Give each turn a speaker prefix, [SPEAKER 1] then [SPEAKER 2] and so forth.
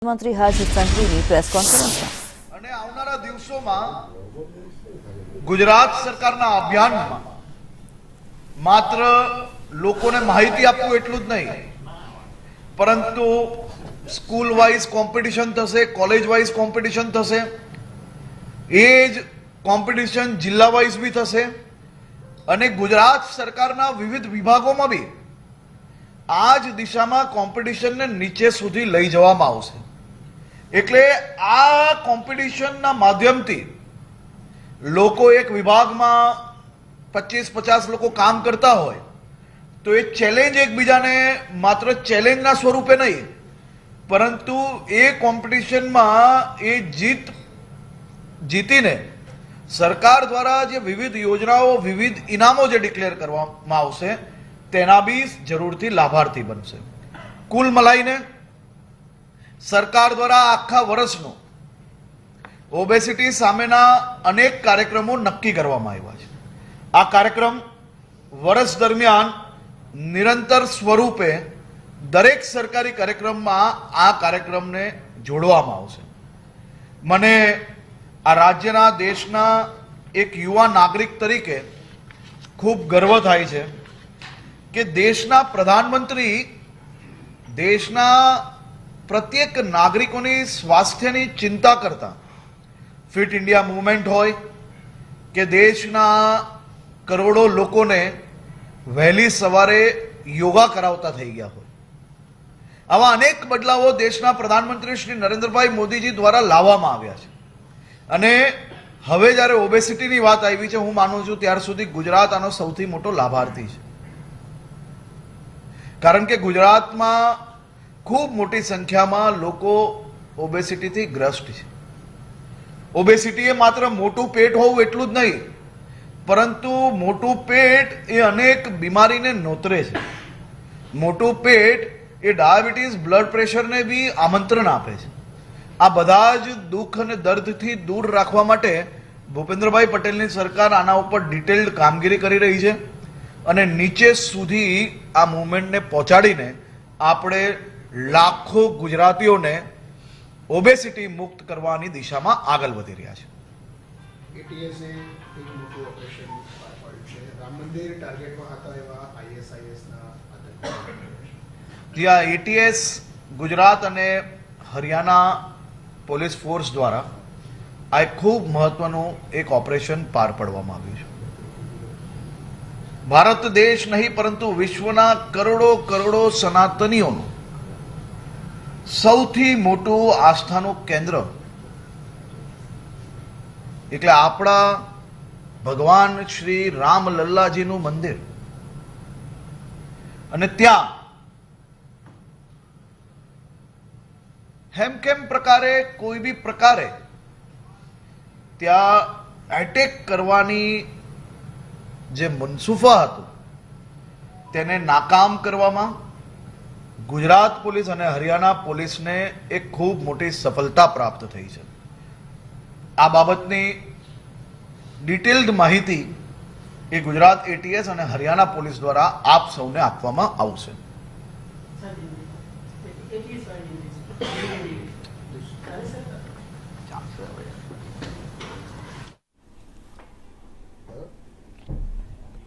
[SPEAKER 1] રાજ્યમંત્રી હર્ષ સંઘવીની પ્રેસ કોન્ફરન્સમાં
[SPEAKER 2] અને આવનારા દિવસોમાં ગુજરાત સરકારના અભિયાનમાં માત્ર લોકોને માહિતી આપવું એટલું જ નહીં, પરંતુ સ્કૂલ વાઇઝ કોમ્પિટિશન થશે, કોલેજ વાઇઝ કોમ્પિટિશન થશે, એ જ કોમ્પિટિશન જિલ્લા વાઇઝ બી થશે અને ગુજરાત સરકારના વિવિધ વિભાગોમાં બી આ જ દિશામાં કોમ્પિટિશનને નીચે સુધી લઈ જવામાં આવશે. એટલે આ કોમ્પિટિશનના માધ્યમથી લોકો એક વિભાગમાં 25-50 લોકો કામ કરતા હોય તો એ ચેલેન્જ એકબીજાને માત્ર ચેલેન્જના સ્વરૂપે નહીં, પરંતુ એ કોમ્પિટિશનમાં એ જીતીને સરકાર દ્વારા જે વિવિધ યોજનાઓ, વિવિધ ઇનામો જે ડિક્લેર કરવામાં આવશે તેના બી જરૂરથી લાભાર્થી બનશે. કુલ મલાઈને સરકાર દ્વારા આખા વર્ષનો ઓબેસિટી સામેના અનેક કાર્યક્રમો નક્કી કરવામાં આવ્યા છે. આ કાર્યક્રમ વર્ષ દરમિયાન નિરંતર સ્વરૂપે દરેક સરકારી કાર્યક્રમમાં આ કાર્યક્રમને જોડવામાં આવશે. મને આ રાજ્યના, દેશના એક યુવા નાગરિક તરીકે ખૂબ ગર્વ થાય છે કે દેશના પ્રધાનમંત્રી દેશના પ્રત્યેક નાગરિકોની સ્વાસ્થ્યની ચિંતા કરતા ફિટ ઇન્ડિયા મૂવમેન્ટ હોય કે દેશના કરોડો લોકોને વહેલી સવારે યોગા કરાવતા થઈ ગયા હોય, આવા અનેક બદલાવો દેશના પ્રધાનમંત્રી શ્રી નરેન્દ્રભાઈ મોદીજી દ્વારા લાવવામાં આવ્યા છે. અને હવે જ્યારે ઓબેસિટીની વાત આવી છે, હું માનું છું ત્યાર સુધી ગુજરાત આનો સૌથી મોટો લાભાર્થી છે. કારણ કે ગુજરાતમાં ખૂબ મોટી સંખ્યામાં લોકો ઓબેસિટીથી ગ્રસ્ત છે. ઓબેસિટી એ માત્ર મોટું પેટ હોવું એટલું જ નહીં, પરંતુ મોટું પેટ એ અનેક બીમારીને નોતરે છે. મોટું પેટ એ ડાયાબિટીસ, બ્લડ પ્રેશરને બી આમંત્રણ આપે છે. આ બધા જ દુઃખ અને દર્દથી દૂર રાખવા માટે ભૂપેન્દ્રભાઈ પટેલની સરકાર આના ઉપર ડિટેલ્ડ કામગીરી કરી રહી છે અને નીચે સુધી આ મૂવમેન્ટને પહોંચાડીને આપણે લાખો ગુજરાતીઓને ઓબેસિટી મુક્ત કરવાની દિશામાં આગળ વધી રહ્યા છે.
[SPEAKER 3] એટીએસે એક મોટું ઓપરેશન પાર પાડ્યું છે. રામ મંદિર ટાર્ગેટમાં હતા એવા આઈએસઆઈએસના આતંકવાદીઓ.
[SPEAKER 2] જ્યાં એટીએસ ગુજરાત અને હરિયાણા પોલીસ ફોર્સ દ્વારા આ એક ખૂબ મહત્વનું એક ઓપરેશન પાર પાડવામાં આવ્યું છે. ભારત દેશ નહીં પરંતુ વિશ્વના કરોડો કરોડો સનાતનીઓનું સૌથી મોટું આસ્થાનું કેન્દ્ર એટલે આપણા ભગવાન શ્રી રામ લલ્લાજીનું મંદિર, અને ત્યાં હેમખેમ પ્રકારે કોઈ બી પ્રકારે ત્યાં એટેક કરવાની જે મનસૂફા હતું તેને નાકામ કરવામાં ગુજરાત પોલીસ અને હરિયાણા પોલીસને એક ખૂબ મોટી સફળતા પ્રાપ્ત થઈ છે. આ બાબતની ડિટેલ્ડ માહિતી એ ગુજરાત એટીએસ અને હરિયાણા પોલીસ દ્વારા આપ સૌને આપવામાં આવશે.